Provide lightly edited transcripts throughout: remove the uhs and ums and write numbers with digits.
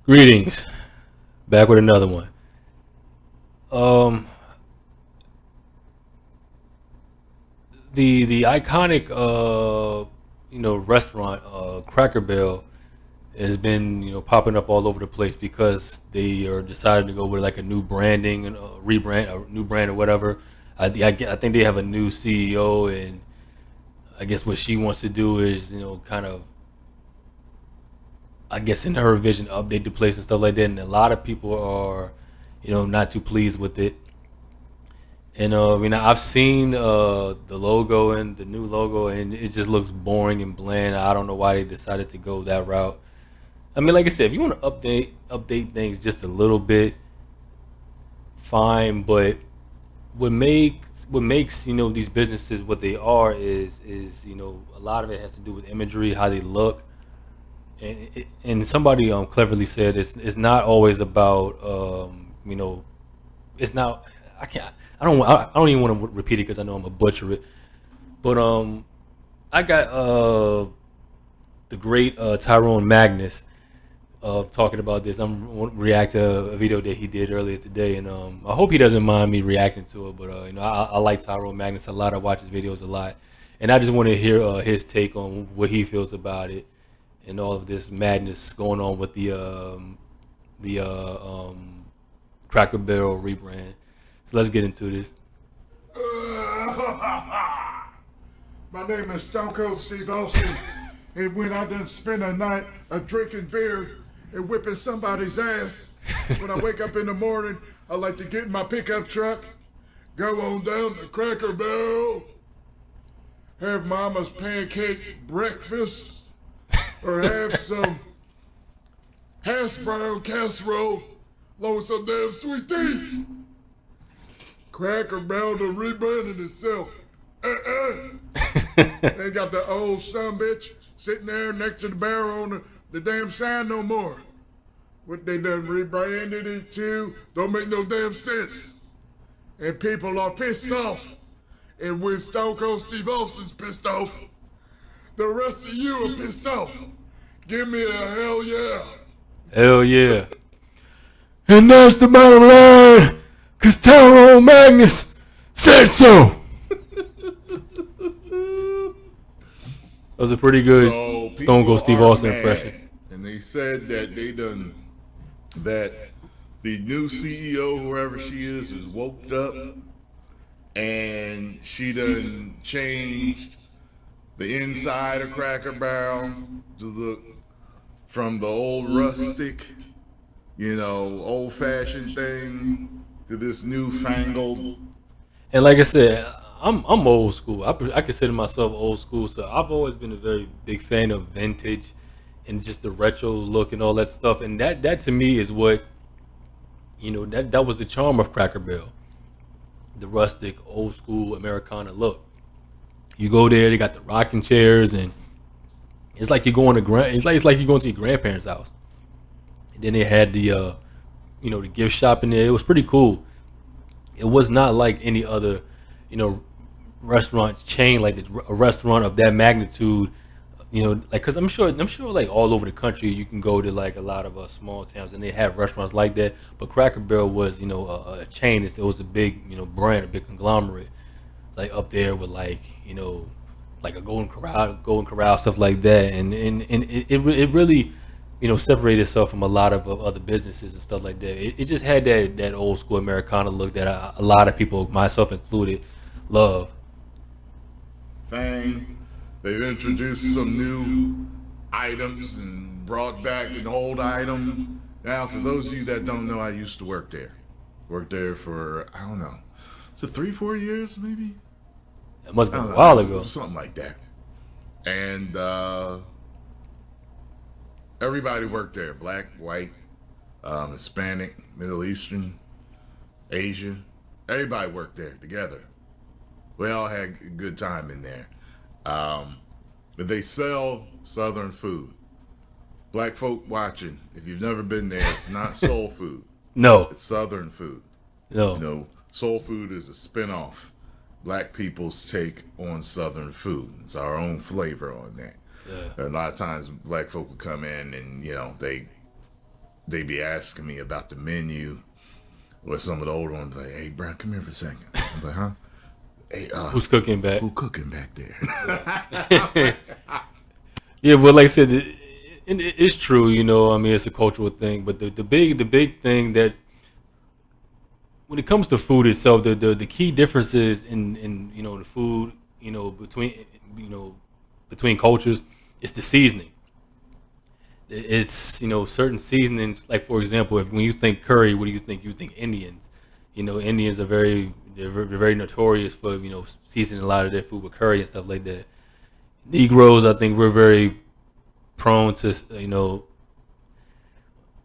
Greetings. Back with another one. Um, the iconic restaurant Cracker Barrel has been popping up all over the place because they are decided to go with like a new branding and rebrand, a new brand or whatever. I think they have a new CEO, and I guess what she wants to do is kind of, I guess in her vision, update the place and stuff like that. And a lot of people are not too pleased with it. And I've seen the logo and the new logo, and it just looks boring and bland. I don't know why they decided to go that route. I mean, like I said, if you want to update things just a little bit, fine. But what makes these businesses what they are is a lot of it has to do with imagery, how they look, and somebody cleverly said it's not always about it's not. I can't. I don't even want to repeat it because I know I'm a butcher it. But I got the great Tyrone Magnus talking about this. I'm react to a video that he did earlier today, and I hope he doesn't mind me reacting to it. But I like Tyrone Magnus a lot. I watch his videos a lot, and I just want to hear his take on what he feels about it and all of this madness going on with the Cracker Barrel rebrand. So let's get into this. My name is Stone Cold Steve Austin, and when I done spend a night of drinking beer and whipping somebody's ass, when I wake up in the morning, I like to get in my pickup truck, go on down to Cracker Barrel, have mama's pancake breakfast, or have some hash brown casserole along with some damn sweet tea. Cracker Barrel done rebranded itself. They got the old son bitch sitting there next to the barrel on the damn sign no more. What they done rebranded it to don't make no damn sense. And people are pissed off. And when Stone Cold Steve Austin's pissed off, the rest of you are pissed off. Give me a hell yeah. Hell yeah. And that's the bottom line, because Tyrone Magnus said so. That was a pretty good Stone Cold Steve Austin impression. And they said that that the new CEO, whoever she is woke up and she done changed the inside of Cracker Barrel to look from the old rustic, old fashioned thing to this newfangled. And like I said, I'm old school. I consider myself old school, so I've always been a very big fan of vintage and just the retro look and all that stuff. And that to me is what that was the charm of Cracker Barrel, the rustic, old school Americana look. You go there, they got the rocking chairs, and it's like you're going to it's like you're going to your grandparents' house. And then they had the gift shop in there. It was pretty cool. It was not like any other you know restaurant chain, like a restaurant of that magnitude. Like, because I'm sure like all over the country you can go to like a lot of small towns and they have restaurants like that. But Cracker Barrel was a chain. It was a big brand, a big conglomerate, like up there with like a Golden Corral, stuff like that. And it really separated itself from a lot of other businesses and stuff like that. It just had that old school Americana look that a lot of people, myself included, love. Thing. They've introduced some new items and brought back an old item. Now, for those of you that don't know, I used to work there. Worked there for, I don't know, so 3-4 years maybe? It must I have don't been a while know, ago. something like that. And everybody worked there, black, white, Hispanic, Middle Eastern, Asian. Everybody worked there together. We all had a good time in there. But they sell Southern food. Black folk watching, if you've never been there, it's not soul food. No, It's Southern food. no. Soul food is a spin-off. Black people's take on Southern food. It's our own flavor on that. Yeah. A lot of times black folk will come in and, they they be asking me about the menu, or some of the older ones like, "Hey, Brown, come here for a second." I'm like, "Huh? Hey, Who's cooking back? who cooking back there?" Yeah, but like I said, it's true. I mean, it's a cultural thing. But the big thing that when it comes to food itself, the key differences in the food between between cultures is the seasoning. It's certain seasonings. Like for example, if when you think curry, what do you think? You think Indians. Indians are they're very notorious for seasoning a lot of their food with curry and stuff like that. Negroes, I think we're very prone to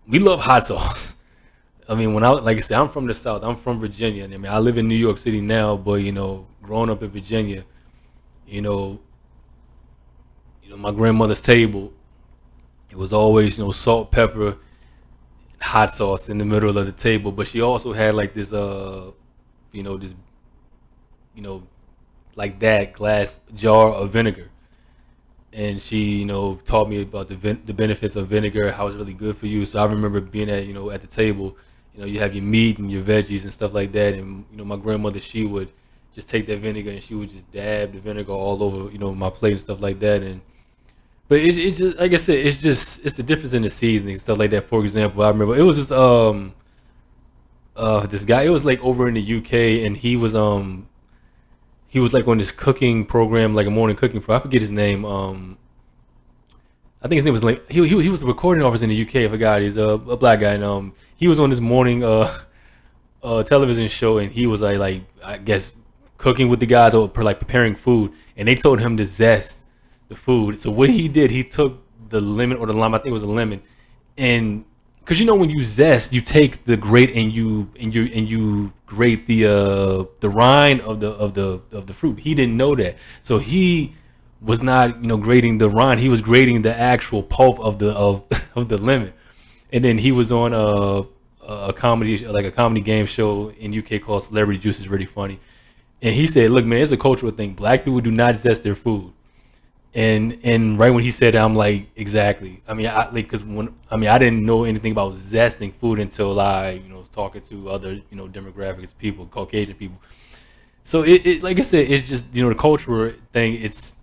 we love hot sauce. I mean, like I said, I'm from the South. I'm from Virginia. And I mean, I live in New York City now, but growing up in Virginia, you know, my grandmother's table, it was always salt, pepper, hot sauce in the middle of the table. But she also had like this this you know like that glass jar of vinegar, and she taught me about the benefits of vinegar, how it's really good for you. So I remember being at the table, you have your meat and your veggies and stuff like that, and my grandmother, she would just take that vinegar and she would just dab the vinegar all over my plate and stuff like that. And but it's just like I said, it's the difference in the seasoning and stuff like that. For example, I remember it was this guy, it was like over in the UK, and he was like on this cooking program, like a morning cooking program. I forget his name. I think his name was like he was a recording officer in the UK. I forgot. He's a black guy, and he was on this morning television show, and he was like I guess cooking with the guys or like preparing food, and they told him to zest the food. So what he did, he took the lemon or the lime. I think it was a lemon, and because when you zest, you take the grate and you grate the rind of the fruit. He didn't know that, so he was not grating the rind. He was grating the actual pulp of the of the lemon. And then he was on a comedy, like a comedy game show in UK called Celebrity Juice. Is really funny. And he said, "Look, man, it's a cultural thing. Black people do not zest their food." And right when he said that, I'm like, exactly. I mean, I didn't know anything about zesting food until I was talking to other demographics, people, Caucasian people. So it like I said, it's just the cultural thing. It's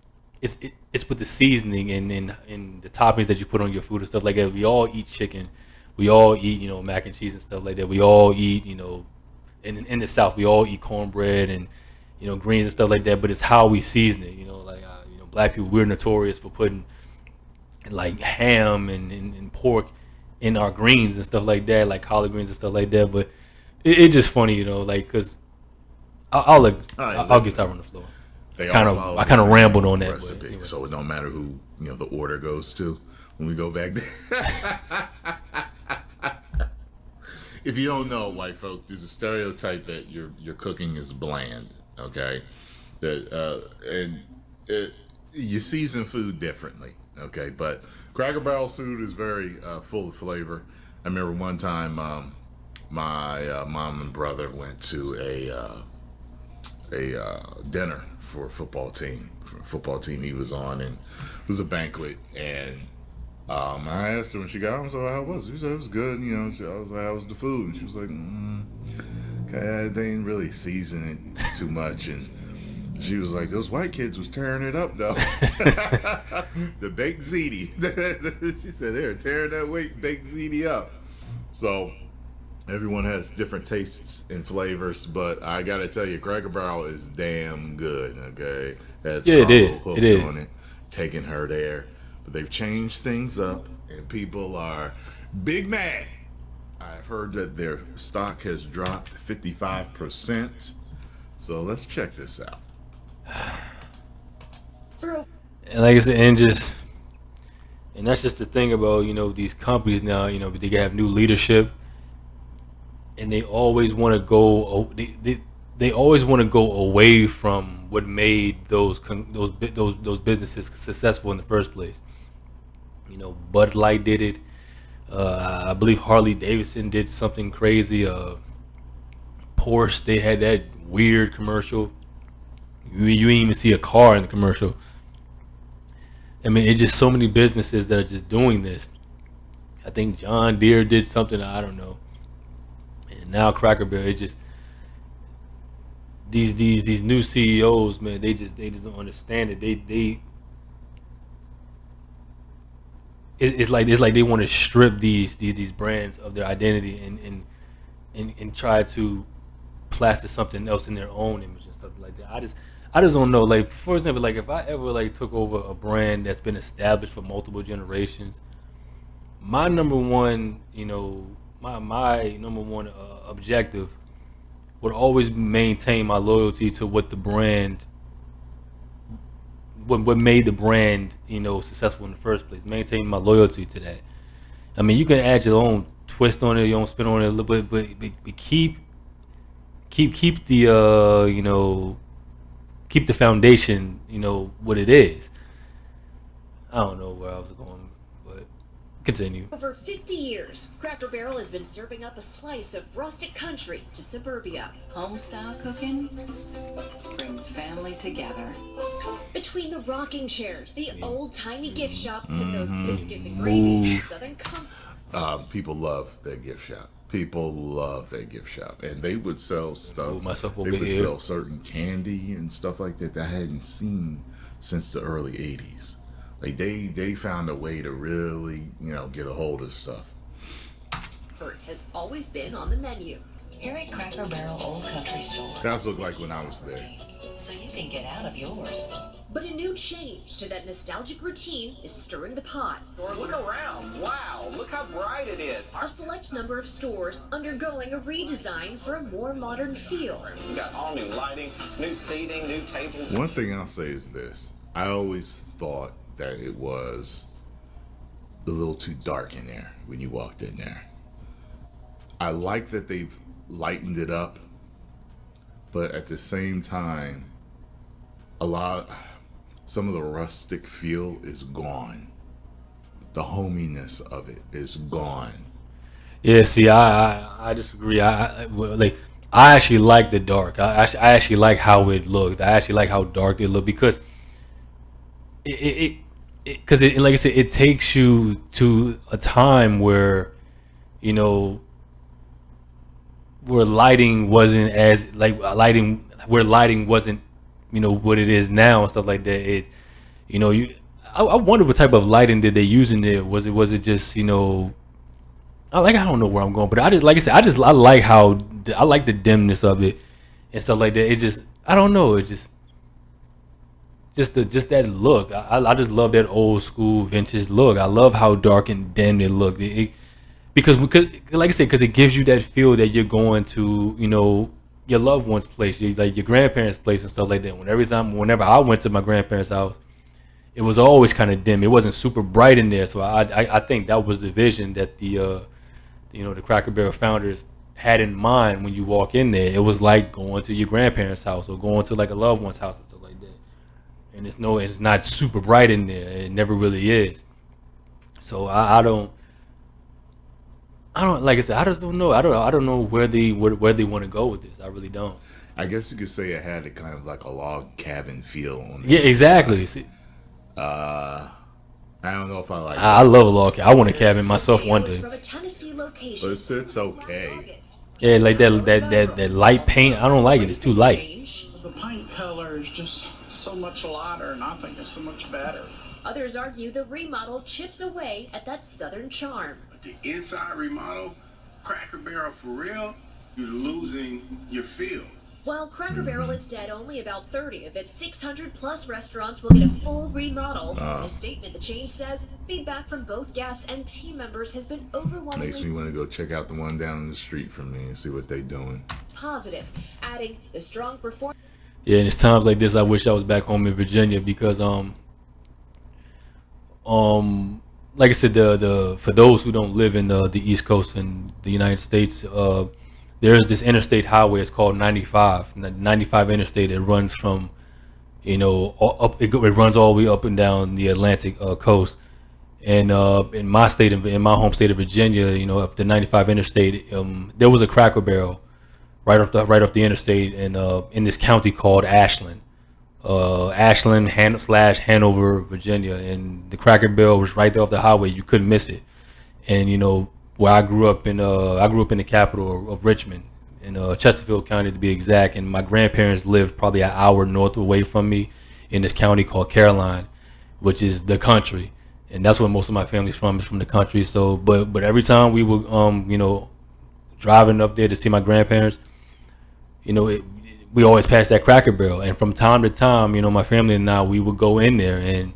with the seasoning and the toppings that you put on your food and stuff like that. We all eat chicken, we all eat mac and cheese and stuff like that. We all eat in the South, we all eat cornbread and greens and stuff like that. But it's how we season it. Black people, we're notorious for putting like ham and pork in our greens and stuff like that, like collard greens and stuff like that. But it's just funny, like because I'll get Tyra on the floor. I kind of rambled on that recipe, but anyway. so it don't matter who the order goes to when we go back there. If you don't know, white folk, there's a stereotype that your cooking is bland. Okay, that you season food differently. Okay, but Cracker Barrel food is very full of flavor. I remember one time my mom and brother went to a dinner for a football team. He was on, and it was a banquet. And I asked her when she got home, so how was it? She said it was good. I was like, how was the food? And she was like, okay, they didn't really season it too much. And she was like, those white kids was tearing it up, though. The baked ziti. She said they were tearing that baked ziti up. So everyone has different tastes and flavors, but I gotta tell you, Cracker Barrel is damn good. Okay, that's Yeah, it is. It is. on it, taking her there, but they've changed things up, and people are big mad. I've heard that their stock has dropped 55%. So let's check this out. And like I said, and that's just the thing about these companies now. They have new leadership, and they always want to go. They always want to go away from what made those businesses successful in the first place. Bud Light did it. I believe Harley Davidson did something crazy. Porsche, they had that weird commercial. You didn't even see a car in the commercial. I mean, it's just so many businesses that are just doing this. I think John Deere did something, I don't know. And now Cracker Barrel, it just these new CEOs, man, they just don't understand it. It's like they want to strip these brands of their identity and try to plaster something else in their own image and stuff like that. I just don't know. Like, for example, like if I ever like took over a brand that's been established for multiple generations, my number one, my number one objective would always maintain my loyalty to what the brand, what made the brand, successful in the first place. Maintain my loyalty to that. I mean, you can add your own twist on it, your own spin on it a little bit, but keep the keep the foundation, what it is. I don't know where I was going, but continue. Over 50 years, Cracker Barrel has been serving up a slice of rustic country to suburbia. Home-style cooking brings family together. Between the rocking chairs, the old-timey gift shop, and those biscuits and gravy, Southern comfort. People love their gift shop. People love their gift shop, and they would sell stuff. Myself They over would here. sell certain candy and stuff like that I hadn't seen since the early '80s. Like they found a way to really, get a hold of stuff. Comfort has always been on the menu. Here at Cracker Barrel Old Country Store. That's what like when I was there. So you can get out of yours. But a new change to that nostalgic routine is stirring the pot. Or look around. Wow, look how bright it is. A select number of stores undergoing a redesign for a more modern feel. We got all new lighting, new seating, new tables. One thing I'll say is this: I always thought that it was a little too dark in there when you walked in there. I like that they've lightened it up, but at the same time, some of the rustic feel is gone. The hominess of it is gone. Yeah, see, I disagree. I actually like the dark. I actually like how it looked. I actually like how dark it looked because because like I said, it takes you to a time where, where lighting wasn't as like lighting where lighting wasn't, what it is now and stuff like that. It's, I wonder what type of lighting did they use in there. Was it just, I don't know where I'm going, but I just, like I said, I like the dimness of it and stuff like that. It just, I don't know, it just that look. I just love that old school vintage look. I love how dark and dim it looked. Because like I said, because it gives you that feel that you're going to, your loved one's place, like your grandparents' place and stuff like that. Whenever I went to my grandparents' house, it was always kind of dim. It wasn't super bright in there. So I think that was the vision that the Cracker Barrel founders had in mind when you walk in there. It was like going to your grandparents' house or going to like a loved one's house and stuff like that. And it's not super bright in there. It never really is. So I don't, like I said, I just don't know. I don't know where they want to go with this. I really don't. I guess you could say it had a kind of like a log cabin feel on it. Yeah, exactly. See, I don't know if I like I love a log cabin. I want a cabin myself one day. From a Tennessee location. But it's okay. August. Yeah, like that light paint. I don't like it. It's too light. The paint color is just so much lighter, and I think it's so much better. Others argue the remodel chips away at that southern charm. The inside remodel, Cracker Barrel for real, you're losing your feel. While Cracker Barrel has said only about 30 of its 600 plus restaurants will get a full remodel, in a statement the chain says feedback from both guests and team members has been overwhelmingly Makes me want to go check out the one down the street from me and see what they doing. positive, adding the strong performance. Yeah, and it's times like this I wish I was back home in Virginia because like I said, the for those who don't live in the East Coast in the United States, there's this interstate highway. It's called 95. 95 interstate. It runs from, up. It runs all the way up and down the Atlantic coast. And in my home state of Virginia, up the 95 interstate, there was a Cracker Barrel right off the interstate, and in this county called Ashland. Hanover, Virginia, and the Cracker Barrel was right there off the highway. You couldn't miss it. And where I grew up in the capital of Richmond, in Chesterfield County to be exact. And my grandparents lived probably an hour north away from me in this county called Caroline, which is the country. And that's where most of my family's from, is from the country. So, but every time we were, driving up there to see my grandparents, we always passed that Cracker Barrel. And from time to time, my family and I, we would go in there, and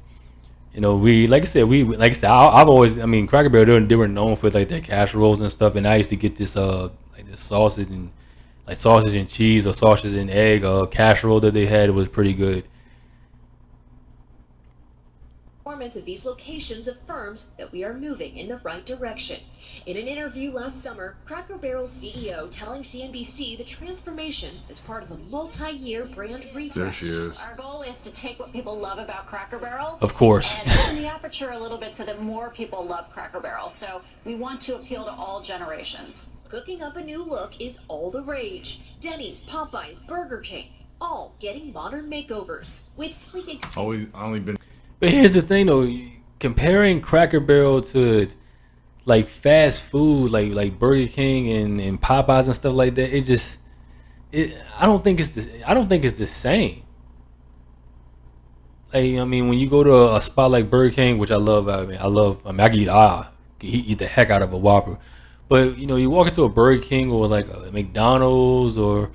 I've always, Cracker Barrel, they were known for like their casseroles and stuff. And I used to get this this sausage and cheese or sausage and egg casserole that they had. It was pretty good. Performance of these locations affirms that we are moving in the right direction. In an interview last summer, Cracker Barrel's CEO telling CNBC the transformation is part of a multi-year brand refresh. There she is. Our goal is to take what people love about Cracker Barrel, Of course. and open the aperture a little bit so that more people love Cracker Barrel. So we want to appeal to all generations. Cooking up a new look is all the rage. Denny's, Popeyes, Burger King, all getting modern makeovers with sleek Only been. But here's the thing though, comparing Cracker Barrel to like fast food, like Burger King and Popeyes and stuff like that, I don't think it's the same. When you go to a spot like Burger King, which I love, I can eat the heck out of a Whopper. But you walk into a Burger King or like a McDonald's or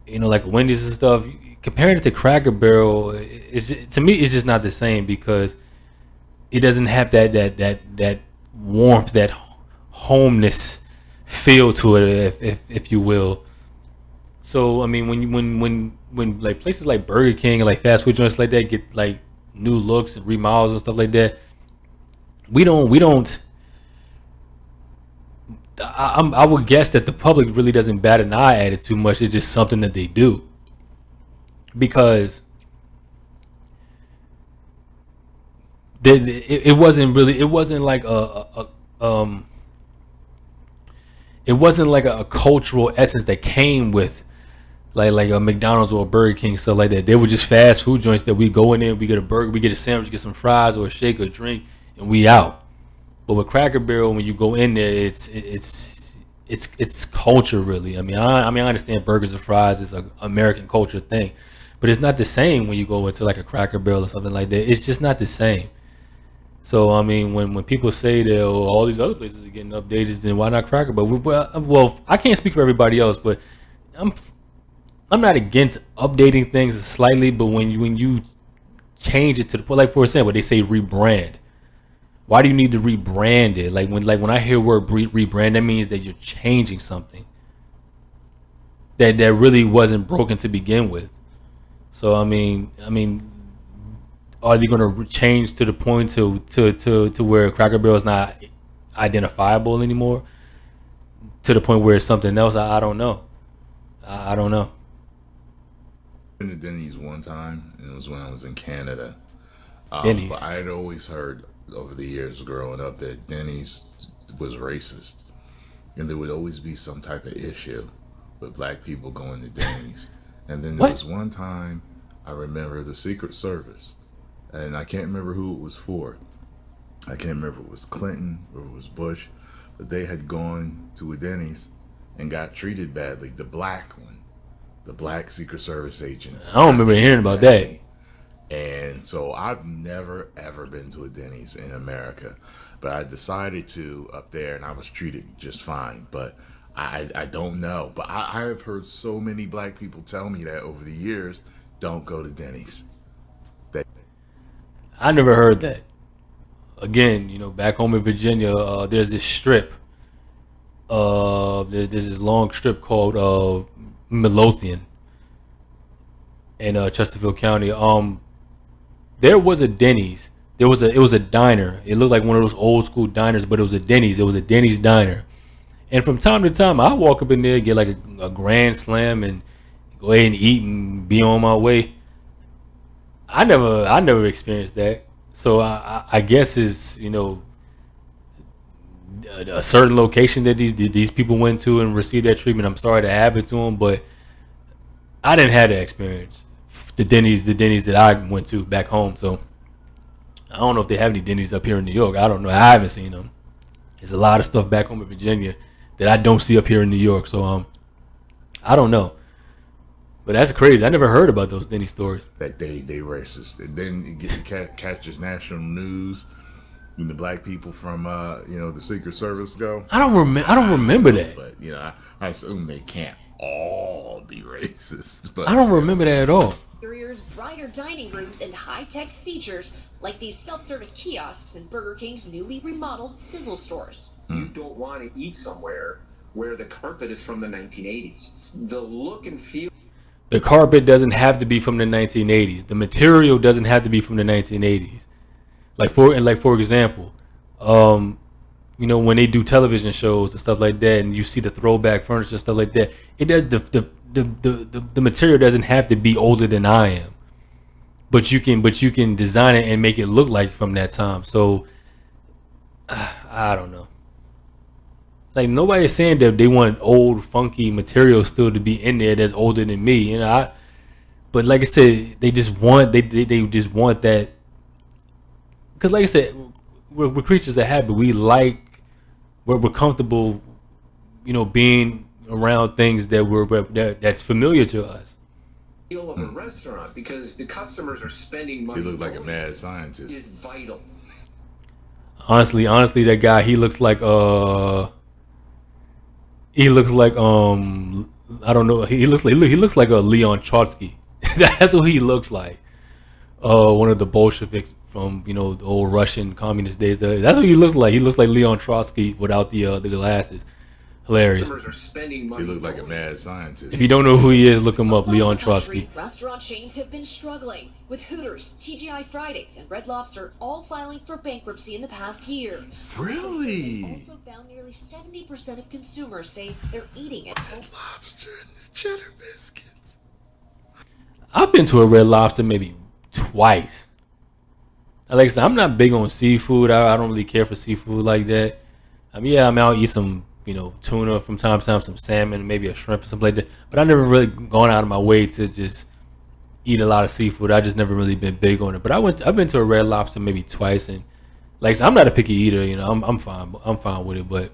like a Wendy's and stuff, comparing it to Cracker Barrel, to me it's just not the same, because it doesn't have that warmth, that homeness feel to it, if you will. So when like places like Burger King and like fast food joints like that get like new looks and remodels and stuff like that, we don't. I would guess that the public really doesn't bat an eye at it too much. It's just something that they do, because it wasn't like a cultural essence that came with like a McDonald's or a Burger King, stuff like that. They were just fast food joints that we go in there, we get a burger, we get a sandwich, get some fries or a shake or a drink, and we out. But with Cracker Barrel, when you go in there, it's culture, really. I understand burgers and fries is an American culture thing, but it's not the same when you go into like a Cracker Barrel or something like that. It's just not the same. So when people say that all these other places are getting updated, then why not Cracker Barrel? Well, I can't speak for everybody else, but I'm not against updating things slightly, but when you change it to the point, like for example, they say rebrand. Why do you need to rebrand it? Like when I hear word rebrand, that means that you're changing something that really wasn't broken to begin with. So are they going to change to the point to where Cracker Barrel is not identifiable anymore? To the point where it's something else? I don't know. I don't know. Been to Denny's one time, and it was when I was in Canada. Denny's. But I had always heard over the years growing up that Denny's was racist, and there would always be some type of issue with black people going to Denny's. And then there was one time I remember the Secret Service, and I can't remember who it was for. I can't remember if it was Clinton or it was Bush, but they had gone to a Denny's and got treated badly. The black one, the black Secret Service agents. I don't remember hearing about that. And so I've never ever been to a Denny's in America, but I decided to up there, and I was treated just fine. But I don't know. But I have heard so many black people tell me that over the years, don't go to Denny's. I never heard that. Again, back home in Virginia, there's this strip. There's this long strip called Midlothian in Chesterfield County. There was a Denny's. It was a diner. It looked like one of those old school diners, but it was a Denny's. It was a Denny's diner. And from time to time, I walk up in there, get like a grand slam, and go ahead and eat and be on my way. I never experienced that. So I guess it's a certain location that these people went to and received that treatment. I'm sorry to happen to them, but I didn't have that experience. The Denny's that I went to back home. So I don't know if they have any Denny's up here in New York. I don't know. I haven't seen them. There's a lot of stuff back home in Virginia that I don't see up here in New York. So I don't know. But that's crazy. I never heard about those Denny stories. That they racist. And then you get catches national news when the black people from the Secret Service go. I don't remember that. But I assume they can't all be racist. But I don't remember that at all. Interiors, brighter dining rooms, and high-tech features like these self-service kiosks in Burger King's newly remodeled Sizzle stores. You don't want to eat somewhere where the carpet is from the 1980s. The look and feel. The carpet doesn't have to be from the 1980s. The material doesn't have to be from the 1980s. Like for example, when they do television shows and stuff like that, and you see the throwback furniture and stuff like that, it does the material doesn't have to be older than I am, but you can design it and make it look like from that time. So I don't know. Like, nobody is saying that they want old funky material still to be in there that's older than me, but like I said, they just want just want that, because like I said, we're creatures of habit. We're comfortable, being around things that's familiar to us. Feel of a restaurant, because the customers are spending money. You look like a mad scientist. Is vital. Honestly, that guy, he looks like I don't know. He looks like a Leon Trotsky. That's what he looks like. One of the Bolsheviks from the old Russian communist days. That's what he looks like. He looks like Leon Trotsky without the glasses. Hilarious. Customers are spending money. You look like a mad scientist. If you don't know who he is, look him up. Across Leon the country, Trotsky. Restaurant chains have been struggling, with Hooters, TGI Fridays, and Red Lobster all filing for bankruptcy in the past year. Really? They also found nearly 70% of consumers say they're eating at home. Lobster and the cheddar biscuits. I've been to a Red Lobster maybe twice. Like I said, I'm not big on seafood. I don't really care for seafood like that. I'll eat some tuna from time to time, some salmon, maybe a shrimp or something like that. But I've never really gone out of my way to just eat a lot of seafood. I just never really been big on it. But I've been to a Red Lobster maybe twice, and like I said, I'm not a picky eater. I'm fine. I'm fine with it.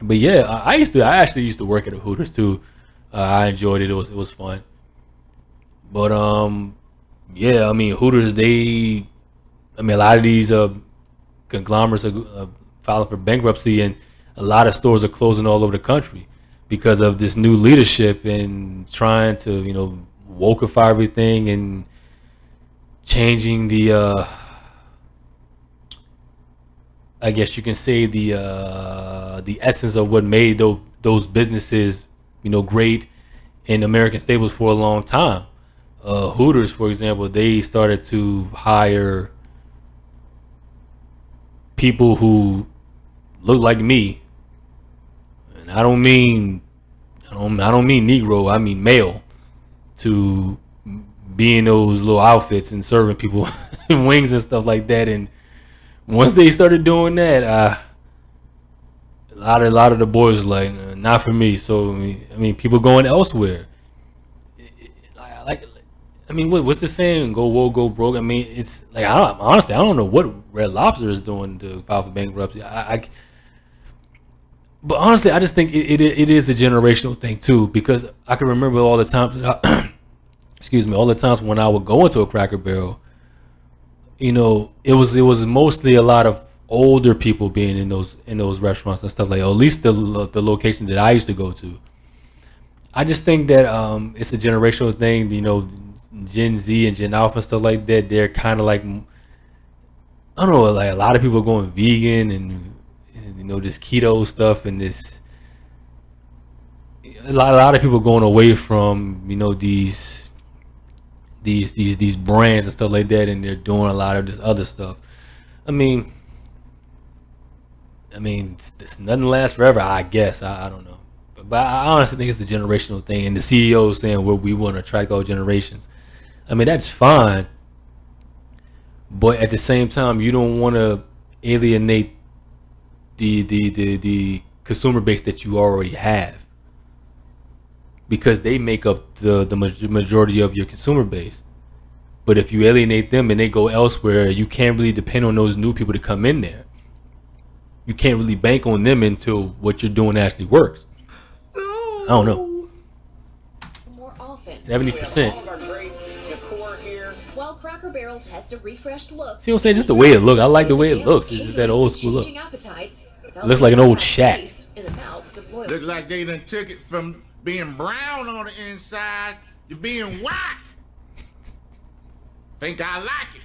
But yeah, I actually used to work at a Hooters too. I enjoyed it. It was fun. But Hooters, a lot of these conglomerates are filing for bankruptcy, and a lot of stores are closing all over the country because of this new leadership and trying to wokeify everything and changing the I guess you can say the essence of what made those businesses great in American staples for a long time. Hooters, for example, they started to hire people who look like me, and I don't mean Negro, I mean male, to be in those little outfits and serving people wings and stuff like that. And once they started doing that, a lot of the boys were like, not for me. So people going elsewhere. What's the saying? Go woke, go broke. It's like, honestly, I don't know what Red Lobster is doing to file for bankruptcy. But honestly, I just think it is a generational thing too, because I can remember all the times, all the times when I would go into a Cracker Barrel. It was mostly a lot of older people being in those restaurants and stuff like that, or at least the location that I used to go to. I just think that it's a generational thing. Gen Z and Gen Alpha and stuff like that, they're kind of like, I don't know, like a lot of people are going vegan and this keto stuff, and this a lot of people going away from these brands and stuff like that, and they're doing a lot of this other stuff. It's nothing lasts forever, I guess. I don't know, but I honestly think it's the generational thing, and the CEO saying where we want to attract all generations. That's fine, but at the same time, you don't want to alienate the consumer base that you already have, because they make up the majority of your consumer base. But if you alienate them and they go elsewhere, you can't really depend on those new people to come in there. you can't really bank on them until what you're doing actually works. I don't know. More often. 70%. All of our great decor here. While Cracker Barrel has a refreshed look. See what I'm saying? Just the way it looks. I like the way it looks. It's just that old school look. It looks like an old shack. Looks like they done took it from being brown on the inside to being white. Think I like it.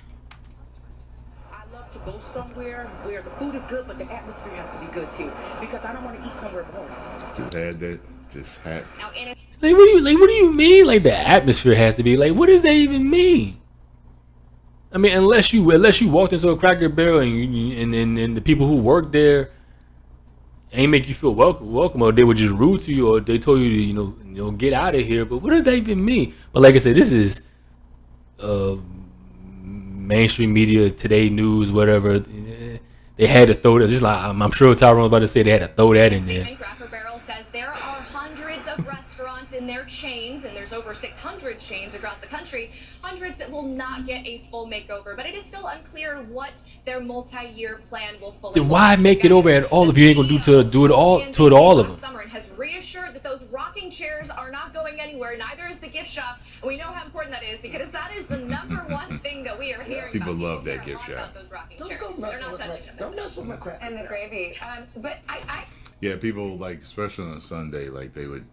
I love to go somewhere where the food is good, but the atmosphere has to be good too. Because I don't want to eat somewhere boring. Just had that. Just had. Like what do you mean? Like the atmosphere has to be like, what does that even mean? I mean, unless you walked into a Cracker Barrel and the people who work there ain't make you feel welcome, or they were just rude to you, or they told you to, you know, get out of here. But what does that even mean? But like I said, this is mainstream media, Today News, whatever. They had to throw that. Just like I'm sure Tyrone was about to say, they had to throw that in there. Cracker Barrel says there are hundreds of restaurants in their chains, and there's over 600 chains across the country, hundreds that will not get a full makeover. But it is still unclear what their multi-year plan will fully. Then why make it over at all if you ain't gonna do it all of them? Summer has reassured that those rocking chairs are not going anywhere. Neither is the gift shop, and we know how important that is because that is the #1 thing that we are hearing. People about. love that gift shop. Those rocking Don't chairs. go messing with my. Don't mess with my cracker. And the gravy. But I Yeah, people like, especially on a Sunday, like they would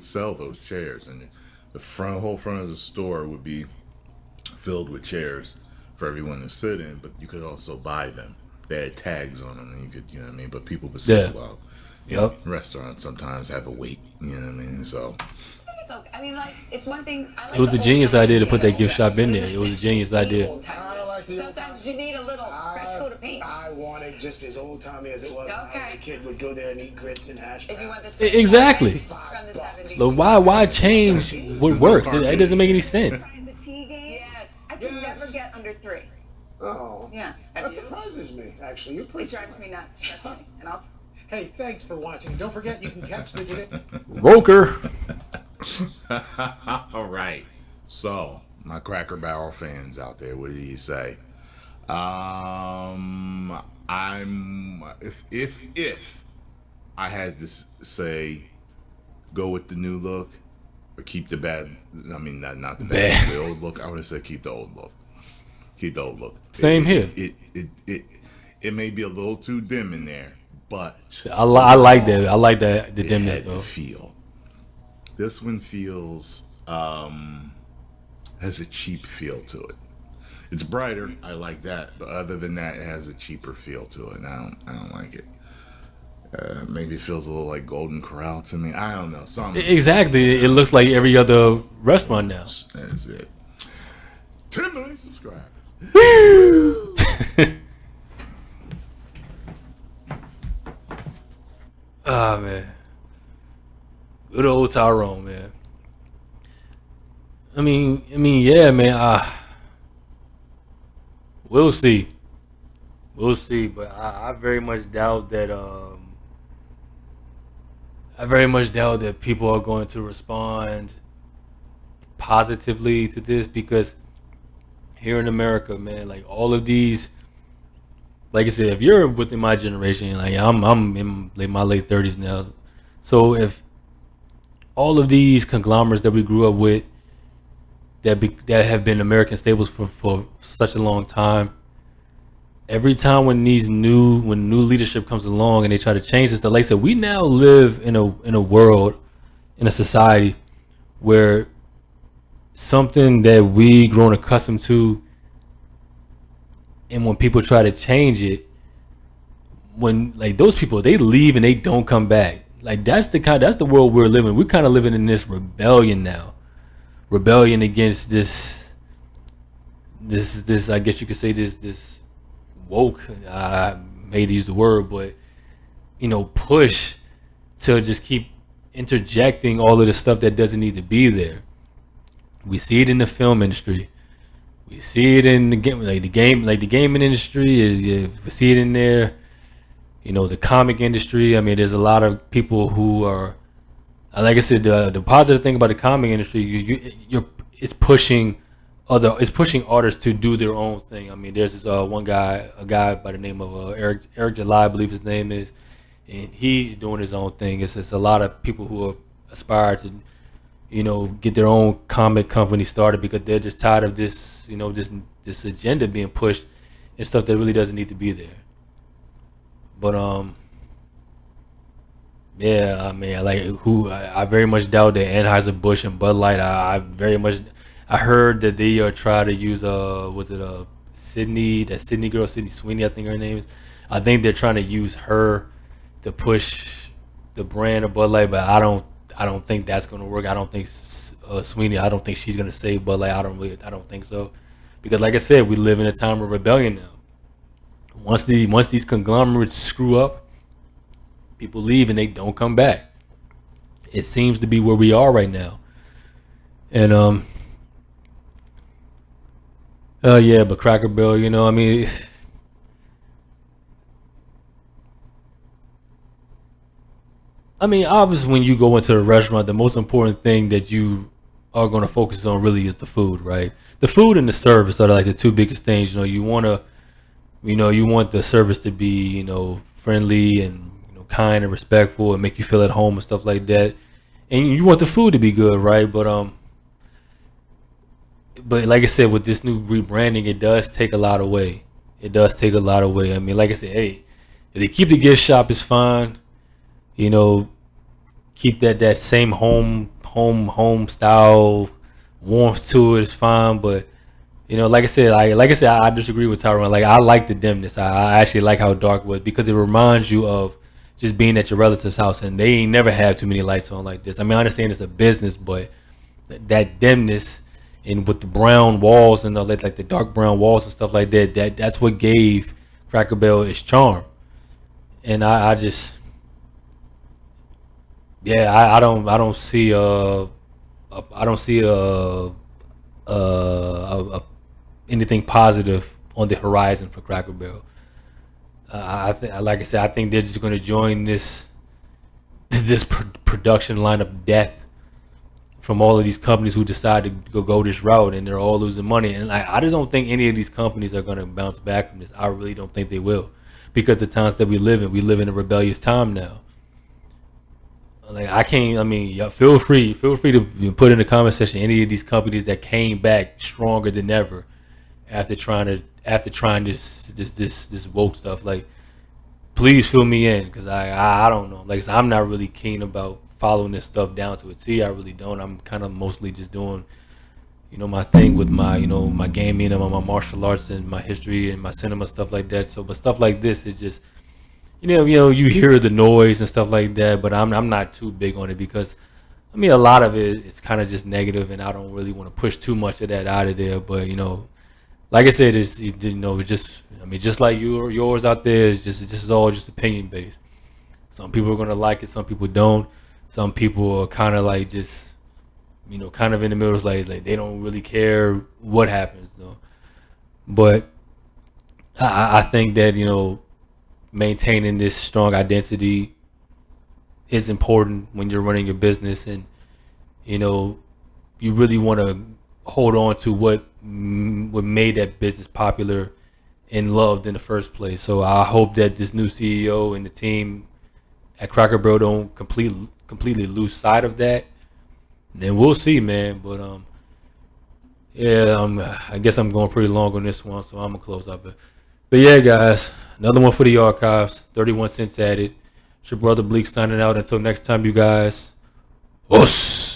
sell those chairs, and the whole front of the store would be filled with chairs for everyone to sit in. But you could also buy them. They had tags on them, and you could, you know what I mean. But people would sell out. Yep. Restaurants sometimes have a wait, you know what I mean. So. it's okay. I mean, like, it's one thing. I like It was a genius idea to put that gift shop in there. It was a genius idea. Sometimes you need a little fresh coat of paint. I want it just as old timey as it was when I was a kid. Would go there and eat grits and hash browns. If you want the same Exactly. from the 70s. So why change what works? It doesn't make any sense. The tea game? Yes. I can never get under 3. Oh. Yeah. That surprises me, actually. You're pretty It drives me nuts. Trust me. And I'll. Hey, thanks for watching. Don't forget you can catch the Roker. All right. So, my Cracker Barrel fans out there, what do you say? I'm if I had to say go with the new look or keep the bad. I mean, not the bad, the old look. I would have said keep the old look. Keep the old look. Same here. It may be a little too dim in there, but I like that. I like that the dimness though. Feel. This one feels has a cheap feel to it. It's brighter, I like that, but other than that, it has a cheaper feel to it. And I don't like it. Maybe it feels a little like Golden Corral to me. I don't know. Exactly. It looks like every other restaurant now. That's it. 10 million subscribers. Woo! Ah, man. Good old Tyrone, man. I mean, yeah, man. We'll see. We'll see, but I very much doubt that. I very much doubt that people are going to respond positively to this because here in America, man, like all of these, like I said, if you're within my generation, like I'm in my late 30s now, so if all of these conglomerates that we grew up with that have been American staples for such a long time, every time when new leadership comes along and they try to change this stuff, like I said, we now live in a world, in a society where something that we grown accustomed to, and when people try to change it, when like those people, they leave and they don't come back. Like that's the world we're living. We're kind of living in this rebellion now. Rebellion against this I guess you could say this woke, I hate to use the word, but push to just keep interjecting all of the stuff that doesn't need to be there. We see it in the film industry. We see it in the gaming industry. We see it in there. The comic industry. I mean, there's a lot of people who are, like I said, the positive thing about the comic industry, it's pushing it's pushing artists to do their own thing. I mean, there's this one guy, a guy by the name of Eric July, I believe his name is, and he's doing his own thing. It's just a lot of people who are aspire to, get their own comic company started because they're just tired of this, this agenda being pushed and stuff that really doesn't need to be there. But yeah, I mean, I very much doubt that Anheuser-Busch and Bud Light. I heard that they are trying to use was it Sydney girl, Sydney Sweeney, I think her name is. I think they're trying to use her to push the brand of Bud Light, but I don't think that's gonna work. I don't think Sweeney. I don't think she's gonna save Bud Light. I don't think so, because like I said, we live in a time of rebellion now. Once these conglomerates screw up, people leave and they don't come back. It seems to be where we are right now, and yeah, but Cracker Barrel, I mean. I mean, obviously, when you go into a restaurant, the most important thing that you are going to focus on really is the food, right? The food and the service are like the two biggest things. You want the service to be, friendly and kind and respectful and make you feel at home and stuff like that. And you want the food to be good, right? But like I said, with this new rebranding, it does take a lot away. It does take a lot away. I mean, like I said, hey, if they keep the gift shop, it's fine. Keep that same home style warmth to it is fine. But like I said, I disagree with Tyrone. Like, I like the dimness. I actually like how dark it was because it reminds you of just being at your relative's house, and they ain't never had too many lights on like this. I mean, I understand it's a business, but that dimness and with the brown walls and all that, like the dark brown walls and stuff like that's what gave Cracker Barrel its charm. And I just. Yeah, I don't see anything positive on the horizon for Cracker Barrel. Like I said, I think they're just going to join this production line of death from all of these companies who decide to go this route, and they're all losing money. And I just don't think any of these companies are going to bounce back from this. I really don't think they will, because the times that we live in a rebellious time now. Like, feel free to put in the comment section any of these companies that came back stronger than ever after trying this woke stuff. Like, please fill me in, because I don't know. Like I said, I'm not really keen about following this stuff down to a T. I really don't. I'm kind of mostly just doing, my thing with my, my gaming and my martial arts and my history and my cinema, stuff like that. So, but stuff like this is just. You hear the noise and stuff like that, but I'm not too big on it because, a lot of it is kind of just negative, and I don't really want to push too much of that out of there. But like I said, it's just like yours out there. It's just all just opinion based. Some people are gonna like it, some people don't. Some people are kind of like just, kind of in the middle. It's like they don't really care what happens, though. But I think that maintaining this strong identity is important when you're running your business, and you really want to hold on to what made that business popular and loved in the first place. So I hope that this new CEO and the team at Cracker Barrel don't completely lose sight of that. Then we'll see, man. But yeah, I guess I'm going pretty long on this one, so I'm gonna close up. But yeah, guys, another one for the archives. 31 cents added. It's your brother Bleak signing out. Until next time, you guys. Us.